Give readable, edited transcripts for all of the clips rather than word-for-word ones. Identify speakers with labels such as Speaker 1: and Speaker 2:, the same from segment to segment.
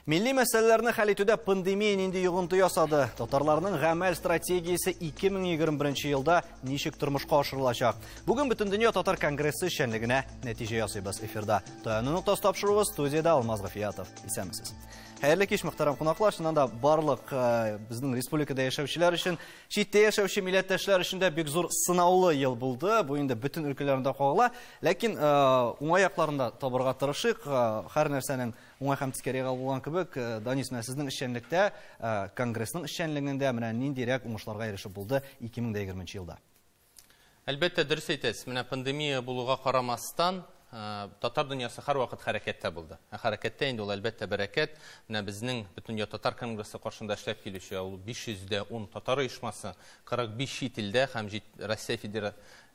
Speaker 1: Milli мәсьәләләрне хәл итүдә пандемия нинди йогынты ясады? Татарларның гамәл стратегиясе 2021 елда ничек тормышка ашырылачак? Бүген бөтен дөнья татар конгрессы эшчәнлегенә нәтиҗә ясыйбыз эфирда. Таяну нуктасы тапшыруыбыз студияда Алмаз Гафиятов. Исәнмесез. Хәерле кич, мөхтәрәм кунаклар, шуннан да барлык безнең республикада яшәүчеләр өчен, читтә яшәүче милләттәшләр өчен дә бик зур сынаулы ел булды. Бу инде бөтен өлкәләрендә кагыла, ләкин уңай якларында табырга тырышыйк. Һәр нәрсәнең уңай һәм тискәрегә булган кебек, Данис, сезнең эшчәнлектә, конгрессның эшчәнлегендә менә ниндирәк уңышларга ирешеп булды 2020 елда?
Speaker 2: Әлбәттә, дөрес әйтәсез. Менә пандемия булуга карамастан, татар дөньясы һәр вакыт хәрәкәттә булды. Хәрәкәттә инде ул әлбәттә бәрәкәт. Менә безнең бөтен татар конгрессы каршында эшләп килүче ул 510 татар оешмасы 45 чит илдә һәм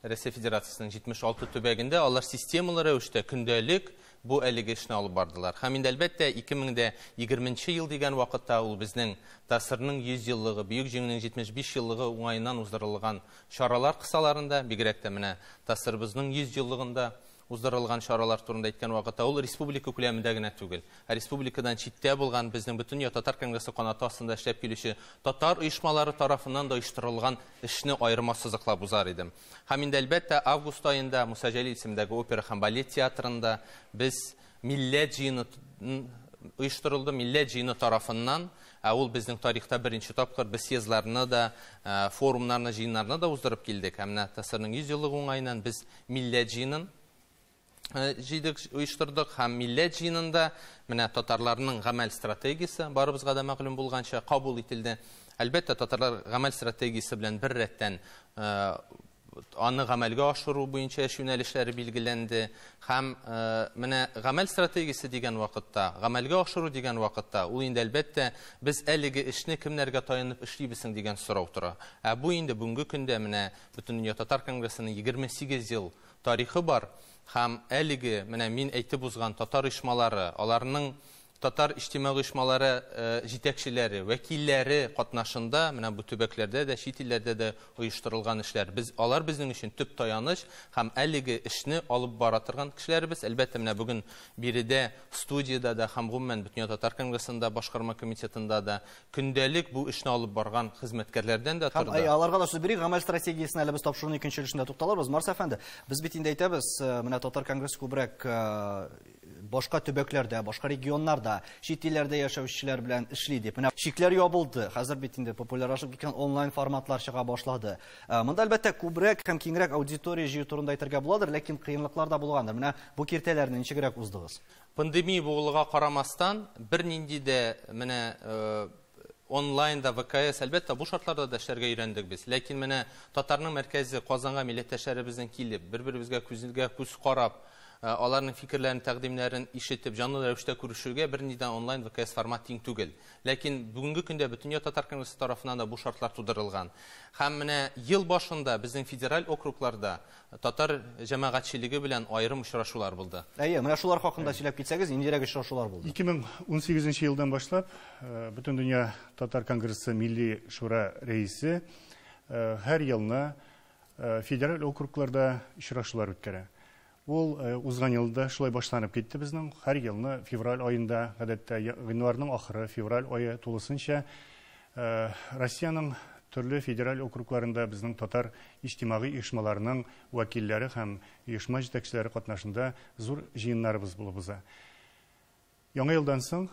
Speaker 2: Россия Федерациясының 76 төбәгендә алар системалы рәвештә көндәлек бу әлеге эшне алып бардылар. Һәм инде әлбәттә 2020 ел дигән вакытта ул безнең ТАСРның 100 еллыгы, Бөек җиңүнең 75 еллыгы уңаеннан уздырылган чаралар кысаларында, бигрәк тә менә ТАСРыбызның 100 еллыгында уздырылган чаралар турында әйткән вакытта ул республика күләмендә генә түгел. Республикадан читтә булган безнең бөтен татар конгрессы канаты астында эшләп килүче татар оешмалары тарафыннан да оештырылган эшне аермасызлыклап узар идем. Һәм инде әлбәттә август аенда Муса Җәлил исемендәге опера һәм балет театрында без милләт җыены оештырылды, милләт җыены тарафыннан. Ул безнең тарихта беренче тапкыр без съездларны да, форумнарны, җыеннарны да уздырып килдек. Һәм менә ТАСРның 100 еллыгы уңаеннан без милләт җыенын оештырдык һәм милләт җыенында менә татарларның гамәл стратегиясе барыбызга да мәгълүм булганча кабул ителде. Әлбәттә, татарлар гамәл стратегиясе белән бер рәттән аны гамәлгә ашыру буенча эш юнәлешләре билгеләнде. Һәм менә гамәл стратегиясе дигән вакытта, гамәлгә ашыру дигән вакытта ул инде әлбәттә без әлеге эшне кемнәргә таянып эшлибезсең дигән сорау тора. Бу инде бүгенге көндә менә бөтен татар конгрессының 28 ел тарихы бар. Һәм әлеге, менә мин әйтеп узган татар оешмалары, аларның татар иҗтимагый оешмалары җитәкчеләре, вәкилләре катнашында, менә бу төбәкләрдә дә, чит илләрдә дә оештырылган эшләр. Алар безнең өчен төп таяныч һәм әлеге эшне алып бара торган кешеләрбез. Әлбәттә, менә бүген биредә, студияда да һәм гомумән бөтен татар конгрессында, башкарма комитетында да көндәлек бу эшне алып барган хезмәткәрләрдән дә торды.
Speaker 1: Һәм аларга да сүз бирик, гамәл стратегиясен әле без тапшыруның икенче өлешендә тукталырбыз. Марс әфәнде, без бит инде әйтәбез, менә татар конгрессы күбрәк башка төбәкләрдә, башка регионнарда, чит илләрдә яшәүчеләр белән эшли дип. Менә шикләр ябылды. Хәзер бит инде популярлашып киткән онлайн форматлар чыга башлады. Монда әлбәттә күбрәк һәм киңрәк аудитория җыю турында әйтергә буладыр, ләкин кыенлыклар да булгандыр. Менә бу киртәләрне ничегрәк уздыгыз?
Speaker 2: Пандемия булуга карамастан, бернинди дә менә онлайнда ВКС, әлбәттә, бу шартларда да эшләргә өйрәндек без. Ләкин менә татарның мәркәзе Казанга милләттәшләребезнең килеп, бер-беребезгә күз карап, аларның фикерләрен, тәкъдимнәрен ишетеп, җанлы рәвештә күрешүгә бернидә онлайн ВКС формат тиң түгел. Ләкин бүгенге көндә бөтен татар конгрессы тарафыннан да бу шартлар тудырылган. Һәм менә ел башында безнең федераль округларда татар җәмәгатьчелеге белән аерым очрашулар булды.
Speaker 1: Менә шулар хакында сөйләп китсәгез, ниндирәк очрашулар булды?
Speaker 3: 2018 елдан башлап бөтен дөнья татар конгрессы милли шура рәисе һәр елны федераль округларда очрашулар үткәрә. Ул узган елда шулай башланып китте безнең. Һәр елны февраль аенда, гадәттә январьның ахыры, февраль ае тулысынча Россиянең төрле федераль округларында безнең татар иҗтимагый оешмаларының вәкилләре һәм оешма җитәкчеләре катнашында зур җыеннарыбыз булып уза. Яңа елдан соң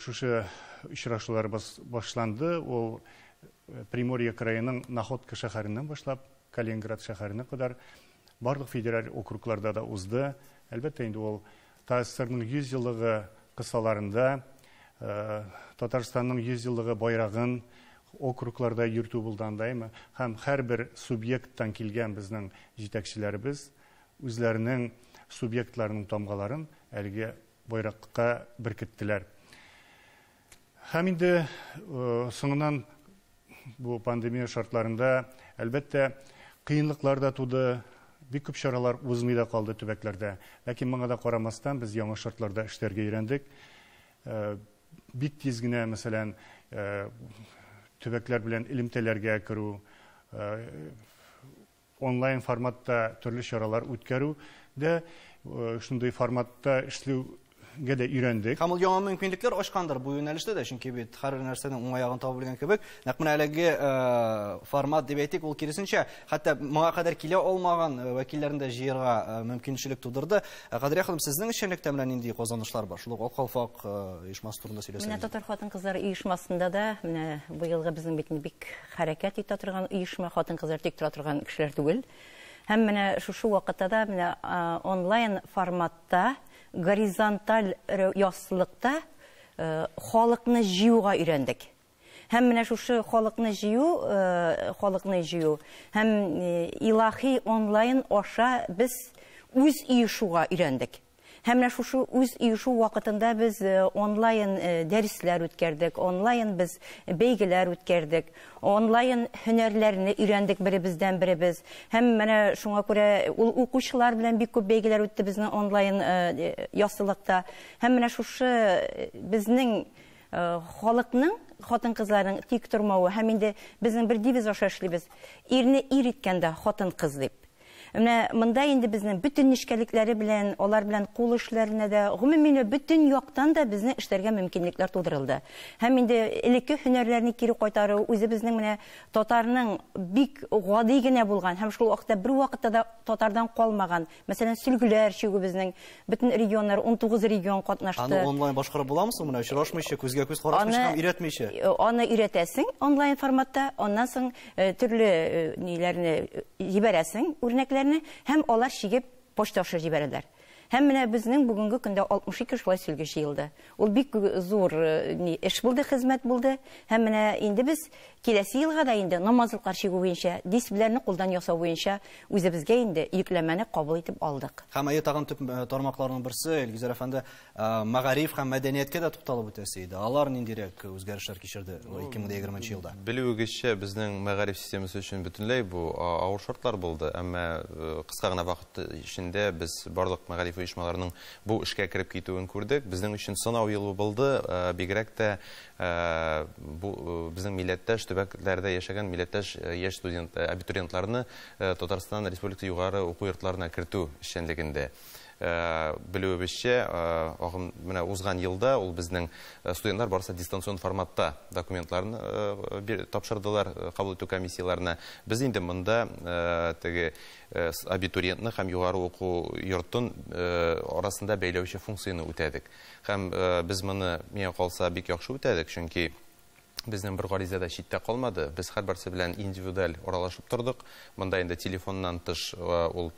Speaker 3: шушы очрашулар башланды. Ул Приморье краеның Находка шәһәреннән башлап Калининград шәһәренә кадәр барлык федераль округларда да узды. Әлбәттә, инде ул ТАСРның 100 еллыгы кысаларында Татарстанның 100 еллыгы байрагын округларда йөртү булгандаймы, һәм һәрбер субъекттан килгән безнең җитәкчеләребез үзләренең субъектларының тамгаларын әлеге байракка беркеттеләр. Һәм инде соңыннан бу пандемия шартларында әлбәттә кыенлыклар да туды. Бик күп чаралар узмый да калды төбәкләрдә. Ләкин моңа да карамастан без яңа шартларда эшләргә өйрәндек. Бик тиз генә, мәсәлән, төбәкләр белән элемтәләргә керү, онлайн форматта төрле чаралар үткәрү дә шундый форматта эшләү гәдә өйрәндек.
Speaker 1: Һәм ул яңа мөмкинлекләр ачкандыр бу юнәлештә дә, чөнки бит һәр нәрсәнең уңаягын табып белгән кебек. Нәкъ менә әлеге формат дип әйтик, ул киресенчә, хәтта моңа кадәр килә алмаган вәкилләрен дә җыярга мөмкинчелек тудырды. Кадри ханым, сезнең эшчәнлектә менә нинди казанышлар бар? Шул ук Алкалфак оешмасы турында сөйләсәгез.
Speaker 4: Менә Татар хатын-кызлар оешмасында да менә бу елгы безнең бик хәрәкәт итә торган оешма, хатын-кызлар тик тора торган кешеләр түгел. Һәм менә шушы вакытта да менә онлайн форматта, горизонталь яссылыкта халыкны җыюга өйрәндек. Һәм менә шушы халыкны җыю һәм илаһи онлайн аша без үз оешуга өйрәндек. Һәм менә шушы үз оешу вакытында без онлайн дәресләр үткәрдек, онлайн без бәйгеләр үткәрдек, онлайн һөнәрләрне өйрәндек беребездән-беребез. Һәм менә шуңа күрә ул укучылар белән бик күп бәйгеләр үтте безнең онлайн яссылыкта. Һәм менә шушы безнең халыкның, хатын-кызларның тик тормавы, һәм инде безнең бер девиз аша эшлибез: ирне ир иткәндә хатын-кыз дип. Менә монда инде безнең бүтән нишкәлекләре белән, алар белән кул эшләренә дә, гомумән бүтән яктан да безнең эшләргә мөмкинлекләр тудырылды. Һәм инде элекке һөнәрләрне кире кайтару, үзебезнең менә татарның бик гади генә булган һәм шул вакытта бер вакытта да татардан калмаган, мәсәлән, сөлгеләр чигү безнең бүтән регионнар 19 регион катнашты.
Speaker 1: Аны онлайн башкарып буламы соң менә очрашмыйча, күзгә-күз карашмыйча һәм өйрәтмичә?
Speaker 4: Аны өйрәтәсең онлайн форматта, аннан соң төрле ниләрне җибәрәсең, үрнәкләрне, һәм алар чигеп почта аша җибәрәләр. Һәм менә безнең бүгенге көндә 62 шулай сөлге җыелды. Ул бик зур эш булды, хезмәт булды. Һәм менә инде без киләсе елга да инде намазлыклар чигү буенча, дисциплинаны кулдан ясау буенча үзебезгә инде йөкләмәне кабул итеп алдык.
Speaker 1: Һәм тагын төп тармакларның берсе, Илгизәр әфәнде, мәгариф һәм мәдәнияткә дә тукталып үтәсе иде. Алар ниндирәк үзгәрешләр кичерде 2020 елда?
Speaker 5: Белүегезчә, безнең мәгариф системасы өчен бөтенләй бу авыр шартлар булды. Әмма кыска гына вакыт эчендә без барлык мәгариф оешмаларының бу эшкә кирип китүен күрдек. Безнең өчен сынау елы булды. Бигрәк тә бу безнең милләттәш төбәкләрдә яшәгән милләттәш яшь студент абитуриентларны Татарстан Республикасы югары уку йортларына кертү эшчәнлегендә. Белүебезчә, менә узган елда ул безнең студентлар барса дистанцион форматта документларны тапшырдылар кабул итү комиссияларына. Без инде монда теге абитуриентны һәм югары уку йортын арасында бәйләүче функцияны үтәдек. Һәм без моны миңа калса бик яхшы үтәдек, чөнки безнең бер гаризада читтә калмады. Без һәрберсе белән индивидуаль аралашып тордык. Монда инде телефоннан тыш ул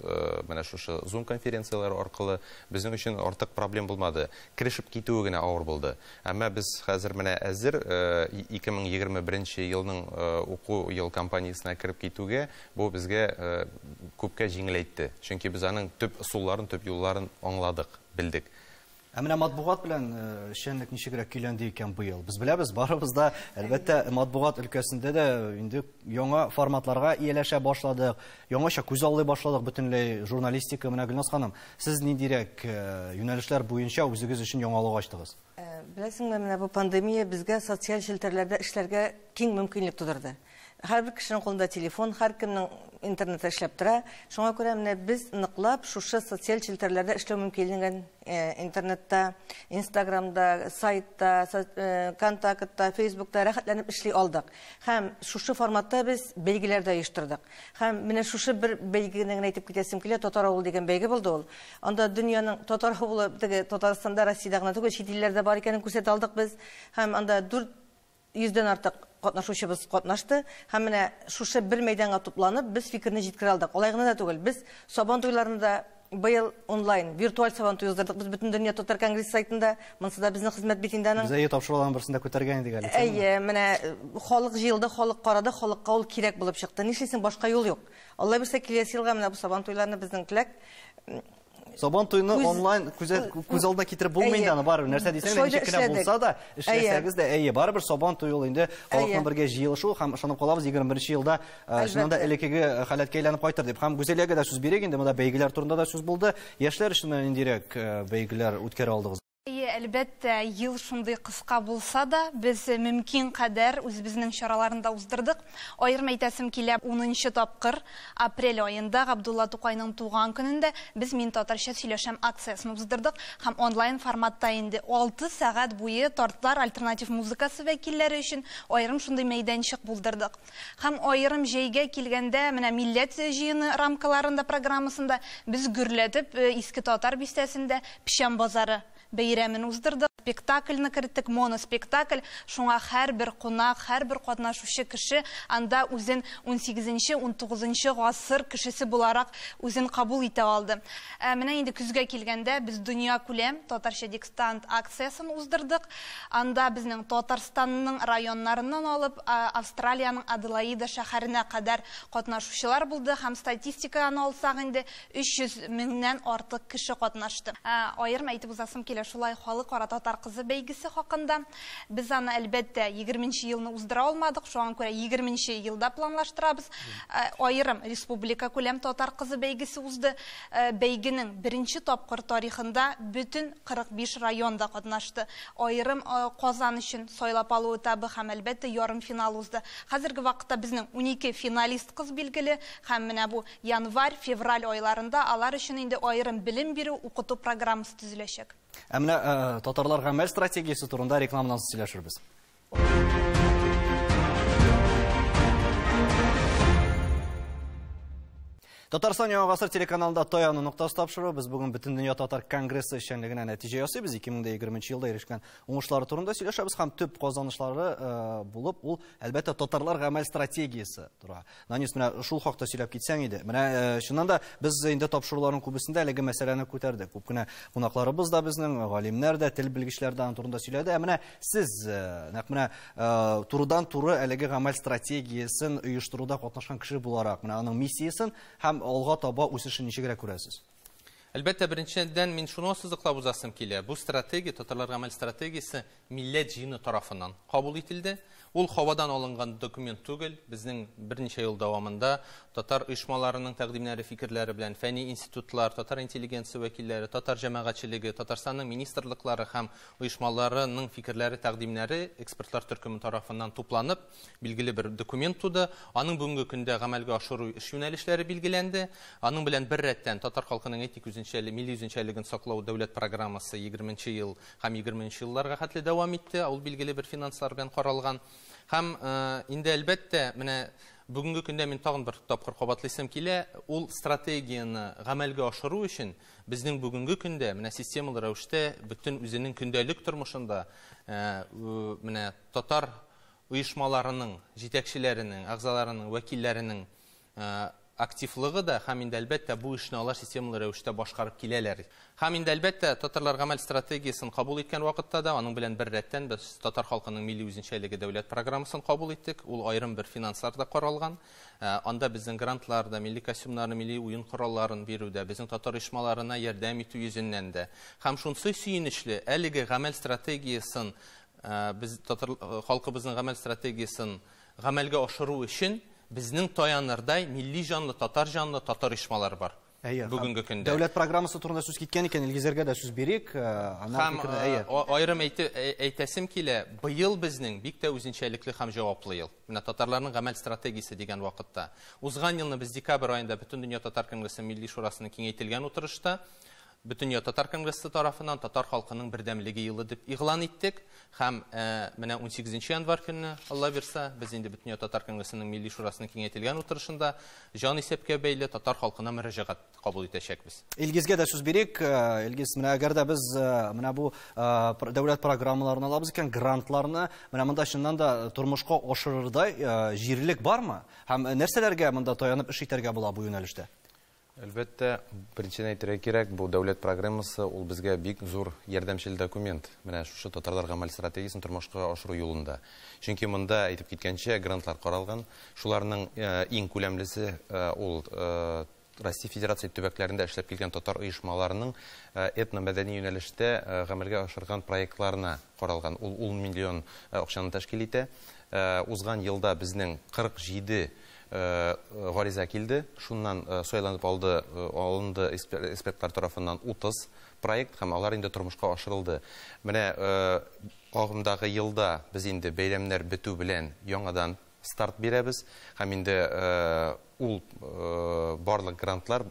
Speaker 5: менә шушы Zoom конференцияләр аркылы безнең өчен артык проблем булмады. Кирешеп китүе генә авыр булды. Әмма без хәзер менә әзер 2021 елның уку ел кампаниясына кирип китүгә бу безгә күпкә җиңеләйтте. Чөнки без аның төп ысулларын, төп юлларын аңладык, белдек.
Speaker 1: Менә матбугат белән эшчәнлек ничегрәк көйләнде икән бу ел? Без беләбез, барыбыз да, әлбәттә, матбугат өлкәсендә дә инде яңа форматларга ияләшә башладык, яңача күз аллый башладык бөтенләй журналистика. Менә Гөлназ ханым, сез ниндирәк юнәлешләр буенча үзегез өчен яңалык ачтыгыз?
Speaker 6: Беләсеңме, менә бу пандемия безгә социаль челтәрләрдә эшләргә киң мөмкинлек тудырды. Һәрбер кешенең кулында телефон, һәркемнең интернетта эшләп тора. Шуңа күрә менә без ныклап шушы социаль челтәрләрдә эшләү мөмкинлеген интернетта, Инстаграмда, сайтта, Контактта, Фейсбукта рәхәтләнеп эшли алдык. Һәм шушы форматта без бәйгеләр дә оештырдык. Һәм менә шушы бер бәйгене генә әйтеп китәсем килә, Татар авылы дигән бәйге булды ул. Анда дөньяның Татар авылы, Татарстанда, Россиядә гына түгел, чит илләрдә бар икәнен күрсәтә алдык без. Һәм анда 400-дән артык катнашучыбыз катнашты. Һәм менә шушы бер мәйданга тупланып, без фикерне җиткерә алдык. Алай гына да түгел, біз сабан туйларында быел онлайн, виртуаль сабан туй уздырдык. Без бөтен дөнья Татар конгресс сайтында, монсыда безнең хезмәт бит инде аның.
Speaker 1: Без тапшыруларның берсендә күтәргән идек әле.
Speaker 6: Әйе, менә халык җыелды, халык карады, халыкка ул кирәк булып чыкты. Нишлисең, башка юл юк. Алла бирсә, киләсе елга менә бу сабан туйларны безнең теләк.
Speaker 1: Сабан туйны онлайн күз алдына китереп булмый инде аны, барыбер нәрсә дисәң дә, ничек кенә булса да, эшләсәгез дә, барыбер сабан туй ул инде халыкның бергә җыелышу һәм ышанып калабыз 21 елда шунда элекеге халәткә әйләнеп кайтыр дип. Һәм Гүзәлиягә дә сүз бирик инде, монда бәйгеләр турында да сүз булды. Яшьләр өчен ниндирәк бәйгеләр үткәрә алдыгыз?
Speaker 7: әлбәттә, ел шундый кыска булса да, без мөмкин кадәр үзебезнең чараларында уздырдык. Аерым әйтәсем килә, 10-нчы тапкыр апрель аенда Габдулла Тукайның туган көнендә без Мин татарча сөйләшәм акциясын уздырдык һәм онлайн форматта инде 6 сәгать буе тартлар альтернатив музыкасы вәкилләре өчен аерым шундый мәйданчык булдырдык. Һәм аерым җәйгә килгәндә, менә милләт җыены рамкаларында программасында без гөрләтеп Иске Татар бистәсендә печән базары бәйрәмен уздырдык. Спектакльны керттек, моноспектакль. Шуңа һәрбер кунак, һәрбер катнашучы кеше анда үзен 18-нче, 19-нчы гасыр кешесе буларак үзен кабул итә алды. Менә инде көзгә килгәндә без дөнья күләм татарча диктант акциясын уздырдык. Анда безнең Татарстанның районнарыннан алып Австралияның Аделаида шәһәренә кадәр катнашучылар булды һәм статистиканы алсак инде 300 меңнән артык кеше катнашты. Аерым әйтеп узасым килә, шулай халыкара татар кызы бәйгесе хакында. Без аны әлбәттә 20-нче елны уздыра алмадык, шуңа күрә 20-нче елда планлаштырабыз. Аерым республика күләм татар кызы бәйгесе узды. Бәйгенең беренче тапкыр тарихында бөтен 45 районда катнашты. Аерым Казан өчен сайлап алу этабы һәм әлбәттә ярым финал узды. Хәзерге вакытта безнең 12 финалист кыз билгеле һәм менә бу январь-февраль айларында алар өчен инде аерым белем бирү, укыту программасы төзеләчәк.
Speaker 1: Әмінә татарлар ғәмәл стратегиясы турында рекламадан сөйләшербез. Татарстан Яңа ғасыр телеканалында Тояны нұқтасы тапшыру. Біз бүгін бүтін дүния татар конгрессы шәнлігіне нәтиже ясыйбыз. 2020 жылда ерішкен уңышлары турында сөйләшәбез һәм төп казанышлары булып, ул әлбәттә татарлар ғәмәл стратегиясы тура. Нанис менә шул хакта сөйләп китсәң иде. Менә шуннан да без инде тапшыруларның күбесендә әлеге мәсьәләне күтәрдек. Күп кенә кунакларыбыз да безнең, галимнәр дә, тел белгечләр дә турында сөйләде. Менә сез нәкъ менә турыдан-туры әлеге ғәмәл стратегиясын оештыруда катнашкан кеше буларак, менә аның миссиясын һәм алга таба үсешен ничегрәк күрәсез?
Speaker 2: Әлбәттә, беренчедән мин шуны сызыклап узасым килә. Бу стратегия, татарлар гамәл стратегиясе милләт җыены тарафыннан кабул ителде. Ул һавадан алынган документ түгел. Безнең берничә ел дәвамында татар оешмаларының тәкъдимнәре, фикерләре белән фәнни институтлар, татар интеллигенция вәкилләре, татар җәмәгатьчелеге, Татарстанның министрлыклары һәм оешмаларының фикерләре, тәкъдимнәре экспертлар төркеме тарафыннан тупланып, билгеле бер документ туды. Аның бүгенге көндә гамәлгә ашыру эш юнәлешләре билгеләнде. Аның белән бер рәттән татар халкының этик үзенчәлеге, милли үзенчәлеген саклау дәүләт программасы 20-нче ел һәм 20-нче елларга хәтле дәвам итте. Ул билгеле бер финанслар белән каралган. Һәм инде әлбәттә, менә бүгенге көндә мин тагын бер тапкыр кабатлыйсым килә, ул стратегияны гамәлгә ашыру өчен безнең бүгенге көндә менә системалы рәвештә бөтен үзенең көндәлек тормышында менә татар оешмаларының, җитәкчеләренең, агзаларының, вәкилләренең активлыгы да һәм инде әлбәттә бу эшне алар системалы рәвештә башкарып киләләр. Һәм инде әлбәттә татарлар гамәл стратегиясын кабул иткән вакытта да аның белән бер рәттән без татар халкының милли үзенчәлеге дәүләт программасын кабул иттек. Ул аерым бер финанслар да каралган. Анда безнең грантлар да, милли костюмнарны, милли уен коралларын бирүдә, безнең татар оешмаларына ярдәм итү йөзеннән дә. Һәм шунысы сөенечле, әлеге гамәл стратегиясын без татар халкыбызның гамәл стратегиясын гамәлгә ашыру өчен безнең таянырдай милли җанлы, татар оешмалар бар. Бүгенге көндә.
Speaker 1: Дәүләт программасы турында сүз киткән икән, Илгизәргә дә сүз бирик.
Speaker 2: Аерым әйтәсем килә, быел безнең бик тә үзенчәлекле һәм җаваплы ел. Менә татарларның гамәл стратегиясе дигән вакытта. Узган елны без декабрь аенда Бөтен дөнья татар конгрессы милли шурасының киңәйтелгән утырышта Бөтен дөнья татар конгрессы тарафыннан татар халкының бердәмлеге елы дип игълан иттек һәм менә 18 январь көнне, Алла бирсә, без инде Бөтен дөнья татар конгрессының милли шурасының киңәйтелгән утырышында җан исәпкә бәйле татар халкына мөрәҗәгать кабул итәчәкбез.
Speaker 1: Илгизгә дә сүз бирик. Илгиз, менә әгәр дә без менә бу дәүләт программаларын алабыз икән, грантларны, менә монда чыннан да тормышка ашырырдай җирлек бармы? Һәм нәрсәләргә монда таянып эш итәргә була бу юнәлештә?
Speaker 5: Әлбәттә, беренчедән әйтергә кирәк, бу дәүләт программасы ул безгә бик зур ярдәмчел документ. Менә шушы татарлар гамәл стратегиясын тормышка ашыру юлында. Чөнки монда әйтеп киткәнчә грантлар каралган. Шуларның иң күләмлесе ул Россия Федерация төбәкләрендә эшләп килгән татар оешмаларының этно-мәдәни юнәлештә гамәлгә ашырган проектларына каралган. Ул 10 миллион акчаны тәшкил итә. узган елда безнең 47 гариза килде. Шуннан сойланып алынды экспертлар тарафыннан 30 проект һәм алар инде тормышка ашырылды. Менә агымдагы елда без инде бәйрәмнәр бетү белән яңадан старт бирәбез һәм инде ул барлык грантлар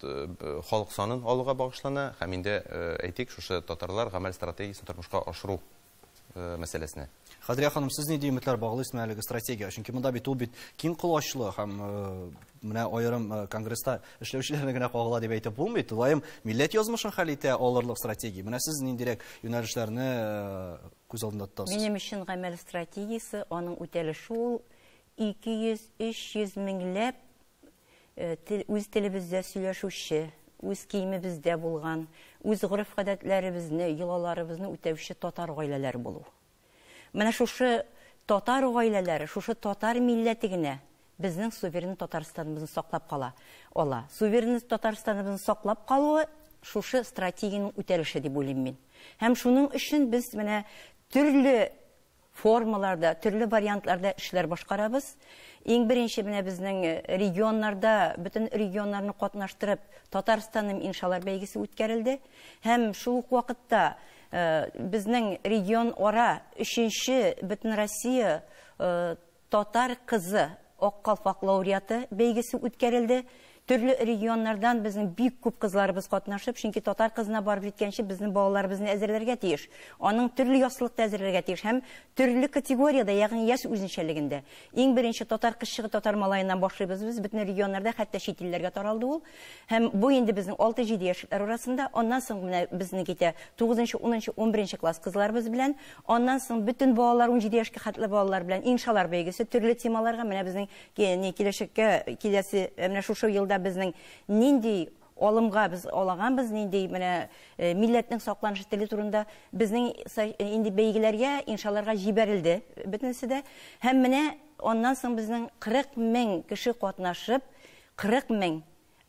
Speaker 5: халык санын алуга багышлана һәм инде әйтик шушы татарлар гамәл стратегиясын тормышка ашыру мәсьәләсенә.
Speaker 1: Хадрия ханым, сез нинди өметләр баглыйсыз әлеге стратегия? Чөнки монда бит ул бит киң колачлы һәм менә аерым конгресста эшләүчеләрне генә кагыла дип әйтеп булмый. Тулаем милләт язмышын хәл итә алырлык стратегия. Менә сез ниндирәк юнәлешләрне күз алдында тотасыз?
Speaker 4: Минем өчен гамәл стратегиясе, аның үтәлеше ул 200-300 меңләп үз телебездә сөйләшүче, үз киемебездә булган, үз гореф-гадәтләребезне, йолаларыбызны үтәүче татар гаиләләре булу. Менә шушы татар гаиләләре, шушы татар милләте генә безнең суверен Татарстаныбызны саклап кала. Суверен Татарстаныбызны саклап калуы шушы стратегияның үтәлеше дип уйлыйм мин. Һәм шуның өчен без менә төрле формаларда, төрле вариантларда эшләр башкарабыз. Иң беренче менә безнең регионнарда, бөтен регионнарны катнаштырып, Татарстанның иншалар бәйгесе үткәрелде. Һәм шул ук вакытта безнең регион ара 3-нче бөтен Россия татар кызы Ак калфак лауреаты бәйгесе үткәрелде. Төрле регионнардан безнең бик күп кызларыбыз катнашып, чөнки татар кызына барып җиткәнче безнең балаларыбызны әзерләргә тиеш. Аның төрле ясылыкта әзерләргә тиеш һәм төрле категорияда, ягъни яшь үзенчәлегендә. Иң беренче татар кызчыгы, татар малаеннан башлыйбыз без, бөтен регионнарда, хәтта чит илләргә таралды ул. Һәм бу инде безнең 6-7 яшьләр арасында, аннан соң менә безнең китә 9-нчы, 10-нчы, 11-нче класс кызларыбыз белән, аннан соң бөтен балалар 17 яшькә хәтле балалар белән иншалар бәйгесе төрле темаларга менә безнең киләчәккә киләсе менә шушы елда безнең нинди алымга без алаганбыз, нинди менә милләтнең сакланышы теле турында безнең инде бәйгеләргә, иншаларга җибәрелде бөтенесе дә. Һәм менә аннан соң безнең 40 мең кеше катнашып, 40 мең,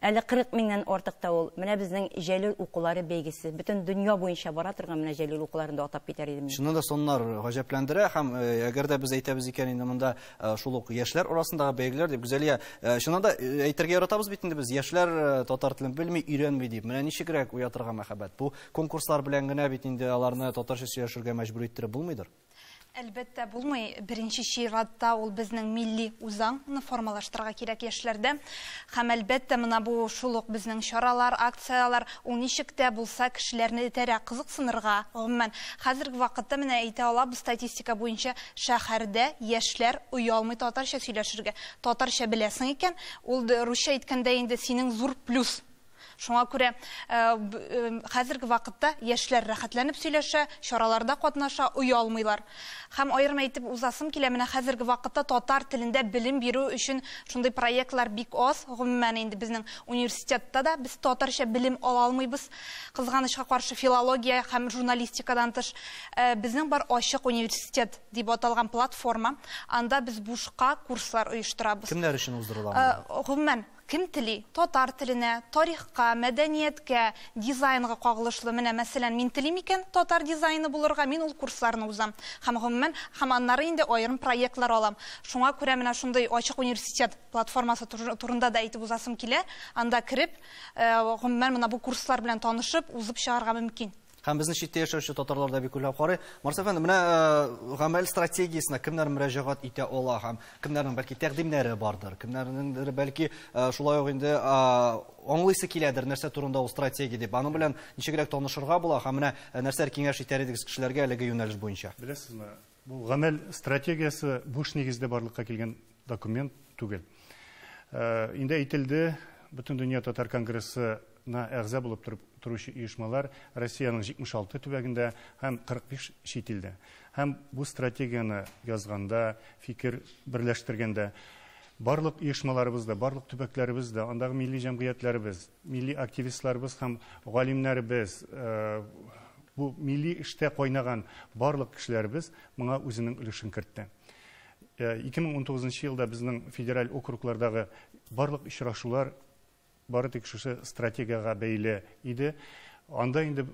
Speaker 4: әле 40 меңнән артык та ул менә безнең Җәлил укулары бәйгесе, бөтен дөнья буенча бара торган менә Җәлил укуларында атап китәр идем.
Speaker 1: Шуны да соннар гаҗәпләндерә һәм әгәр дә без әйтәбез икән инде монда шул ук яшьләр арасындагы бәйгеләр дип Гүзәлия, шуны да әйтергә яратабыз бит инде без яшьләр татар телен белми, өйрәнми дип. Менә ничегрәк уятырга мәхәббәт. Бу конкурслар белән генә бит инде аларны татарча сөйләшергә мәҗбүр иттереп булмыйдыр.
Speaker 7: Әлбәттә булмый. Беренче чиратта ул безнең милли үзаңны формалаштырырга кирәк яшьләрдә. Һәм әлбәттә менә бу шул ук безнең чаралар, акциялар ул ничек тә булса кешеләрне этәрәк кызыксынырга. Гомумән, хәзерге вакытта менә әйтә алабыз статистика буенча шәһәрдә яшьләр уялмый татарча сөйләшергә. Татарча беләсең икән, ул русча әйткәндә инде синең зур плюс. Шуңа күрә хәзерге вакытта яшьләр рәхәтләнеп сөйләшә, чараларда катнаша, уялмыйлар. Һәм аерым әйтеп узасым килә, менә хәзерге вакытта татар телендә белем бирү өчен шундый проектлар бик аз. Гомумән инде безнең университетта да без татарча белем ала алмыйбыз. Кызганычка каршы филология һәм журналистикадан тыш безнең бар ачык университет дип аталган платформа. Анда без бушка курслар оештырабыз.
Speaker 1: Кемнәр өчен уздырыла?
Speaker 7: Гомумән кем тели, татар теленә, тарихка, мәдәнияткә, дизайнга кагылышлы менә мәсәлән мин телим икән, татар дизайны булырга мин ул курсларны узам. Һәм гомумән һәм аннары инде аерым проектлар алам. Шуңа күрә менә шундый ачык университет платформасы турында да әйтеп узасым килә. Анда кирип, гомумән менә бу курслар белән танышып, узып чыгарга мөмкин.
Speaker 1: Һәм безнең читтә яшәүче татарлар да бик күпләп карый. Марса әфәнде, менә гамәл стратегиясына кемнәр мөрәҗәгать итә ала һәм кемнәрнең бәлки тәкъдимнәре бардыр, кемнәрнең бәлки шулай ук инде аңлыйсы киләдер нәрсә турында ул стратегия дип. Аның белән ничегрәк танышырга була һәм менә нәрсәләр киңәш итәр идегез кешеләргә әлеге юнәлеш буенча.
Speaker 3: Беләсезме, бу гамәл стратегиясе буш нигездә барлыкка килгән документ түгел. Инде әйтелде, бөтен дөнья татар конгрессы әгъза булып торучы оешмалар Россияның 76 төбәгендә һәм 45 чит илдә. Һәм бу стратегияны язганда, фикер берләштергәндә барлык оешмаларыбызда, барлык төбәкләребездә, андагы милли җәмгыятьләребез, милли активистларыбыз һәм галимнәребез, бу милли эштә кайнаган барлык кешеләребез моңа үзенең өлешен кертте. 2019 елда безнең федераль округлардагы барлык очрашулар бары тик шушы стратегияга бәйле иде. Анда инде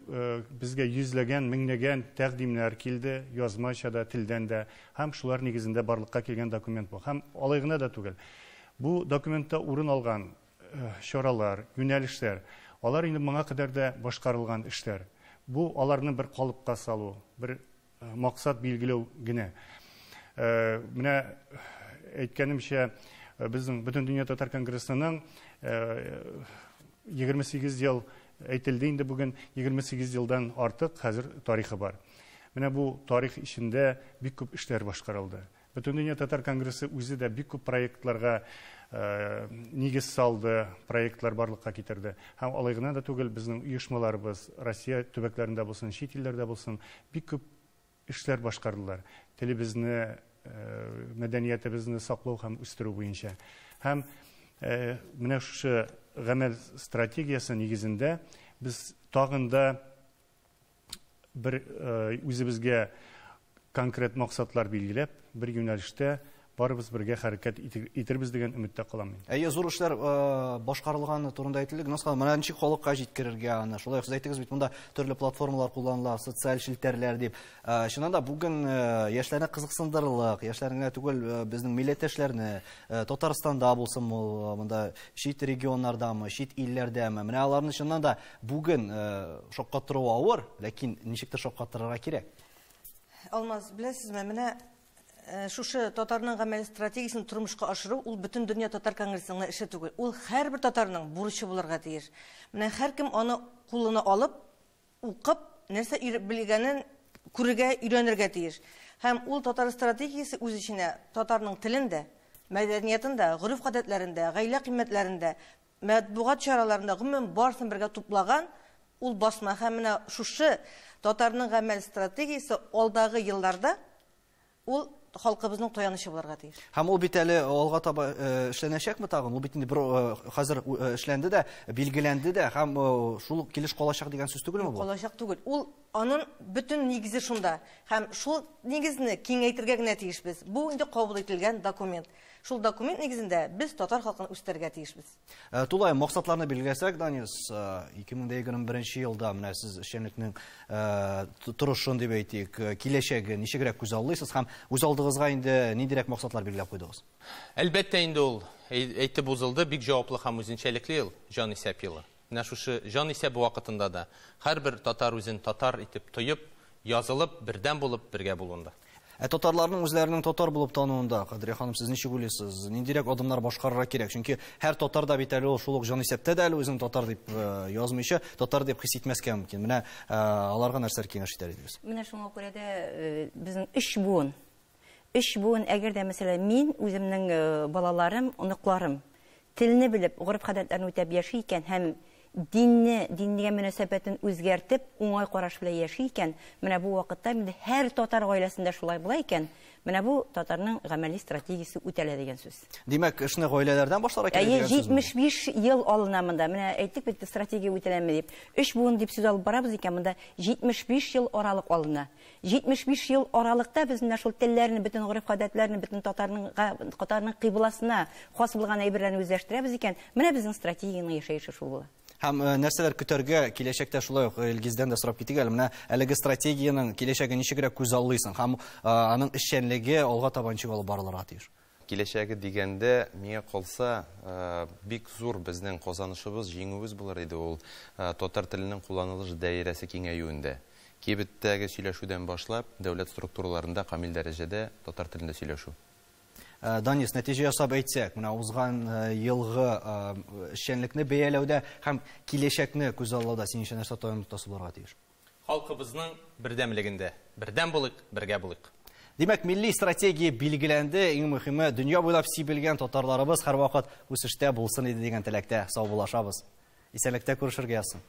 Speaker 3: безгә йөзләгән, меңләгән тәкъдимнәр килде, язмача да, телдән дә, һәм шулар нигезендә барлыкка килгән документ бу. Һәм алай гына да түгел. Бу документта урын алган чаралар, юнәлешләр, алар инде моңа кадәр дә башкарылган эшләр. Бу аларны бер калыпка салу, бер максат билгеләү генә. Менә әйткәнемчә, безнең Бөтен дөнья татар конгрессының 28 ел әйтелде инде бүген, 28 елдан артык хәзер тарихы бар. Менә бу тарих ичендә бик күп эшләр башкарылды. Бөтен дөнья татар конгрессы үзе дә бик күп проектларга нигез салды, проектлар барлыкка китерде. Һәм алай гына да түгел, безнең оешмаларыбыз Россия төбәкләрендә булсын, чит илләрдә булсын, бик күп эшләр башкардылар. Телебезне, мәдәниятебезне саклау һәм үстерү буенча. Һәм менә шушы гамәл стратегиясе нигезендә без тагын да бер үзебезгә конкрет максатлар билгеләп, бер юнәлештә барыбыз бергә хәрәкәт итәрбез дигән өметтә калам мин.
Speaker 1: Зур эшләр башкарылган турында әйтелде. Менә ничек халыкка җиткерергә аны? Шулай сез әйтегез бит, монда төрле платформалар кулланыла, социаль шелтәрләр дип. Чыннан да бүген яшьләрне кызыксындырырлык, яшьләрне түгел, безнең милләттәшләрне Татарстанда булсын, монда чит регионнардамы, чит илләрдәме, менә аларны чыннан да бүген шаккаттыру авыр, ләкин ничектер шаккаттырырга кирәк.
Speaker 6: Алмаз, беләсезме, менә шушы татарның гамәл стратегиясын тормышка ашыру ул Бөтен дөнья татар конгрессының эше түгел. Ул һәрбер татарның бурычы булырга тиеш. Менә һәркем аны кулына алып, укып, нәрсә белгәнен күрергә, өйрәнергә тиеш. Һәм ул татар стратегиясе үз иченә татарның телендә, мәдәниятендә, гореф-гадәтләрендә, гаилә кыйммәтләрендә, матбугат чараларында гомумән барсын бергә туплаган ул басма. Һәм менә шушы татарның гамәл стратегиясе алдагы елларда ул халкыбызның таянышы булырга тиеш.
Speaker 1: Һәм ул бит әле алга таба эшләнәчәкме тагын? Ул бит инде хәзер эшләнде дә, билгеләнде дә, һәм шул килеш калачак дигән сүз түгелме бу?
Speaker 6: Калачак түгел. Ул аның бөтен нигезе шунда. Һәм шул нигезне киңәйтергә генә тиешбез. Бу инде кабул ителгән документ. Шул документ нигезендә без татар халкын үстергә тиешбез.
Speaker 1: Тулай максатларны билгеләсәк, Данис, 2021 елда менә сез эшчәнлекнең торышын дип әйтик, киләчәге ничегрәк күз аллыйсыз һәм үз алдыгызга инде ниндирәк максатлар билгеләп куйдыгыз?
Speaker 2: Әлбәттә инде ул әйтеп узылды, бик җаваплы һәм үзенчәлекле ел, җан исәп елы. Менә шушы җан исәп вакытында да һәрбер татар үзен татар итеп тоеп, язылып, бердән булып, бергә булуында.
Speaker 1: Татарларның үзләренең татар булып тануында, Кадрия ханым, сез ничек уйлыйсыз? Ниндирәк адымнар башкарырга кирәк? Чөнки һәр татар да бит әле ул шул ук җан исәптә дә әле үзен татар дип язмыйча, татар дип хис итмәскә мөмкин. Менә аларга нәрсәләр киңәш итәр идегез?
Speaker 4: Менә шуңа күрә дә безнең эш буын, әгәр дә мәсәлән мин үземнең балаларым, оныкларым телне белеп, гореф-гадәтләрне үтәп яши икән һәм диннегә мөнәсәбәтен үзгәртеп, уңай караш белән яши икән, менә бу вакытта инде һәр татар гаиләсендә шулай була икән, менә бу татарның гамәли стратегиясе үтәлә дигән сүз.
Speaker 1: Димәк, эшне гаиләләрдән башларга кирәк дигән сүз. 75 ел алына монда. Менә әйтик бит, стратегия үтәләме дип. Эш буын дип сүз алып барабыз икән, монда 75 ел аралык алына. 75 ел аралыкта без менә шул телләрне, бөтен гореф-гадәтләрне, бөтен татарның кыйбласына хас булган әйберләрне үзләштерәбез икән, менә безнең стратегияның яшәеше шул була. Һәм нәрсәләр көтәргә киләчәктә шулай ук Илгиздән дә сорап китик әле. Менә әлеге стратегияның киләчәге ничегрәк күз аллыйсың һәм аның эшчәнлеге алга таба ничек алып барылырга тиеш?
Speaker 5: Киләчәге дигәндә, миңа калса, бик зур безнең казанышыбыз, җиңүбез булыр иде ул татар теленең кулланылыш даирәсе киңәюендә. Кибеттәге сөйләшүдән башлап, дәүләт структураларында камил дәрәҗәдә татар телендә сөйләшү.
Speaker 1: Данис, нәтиҗә ясап әйтсәк, менә узган елгы эшчәнлекне бәяләүдә һәм киләчәкне күз аллауда син өчен нәрсә таяныктасы булырга тиеш?
Speaker 2: Халкыбызның бердәмлегендә, бердәм булыйк, бергә булыйк.
Speaker 1: Димәк, милли стратегия билгеләнде, иң мөһиме, дөнья буйлап сибелгән татарларыбыз һәрвакыт үсештә булсын иде дигән теләктә сау булашабыз. Исәнлектә күрешергә язсын.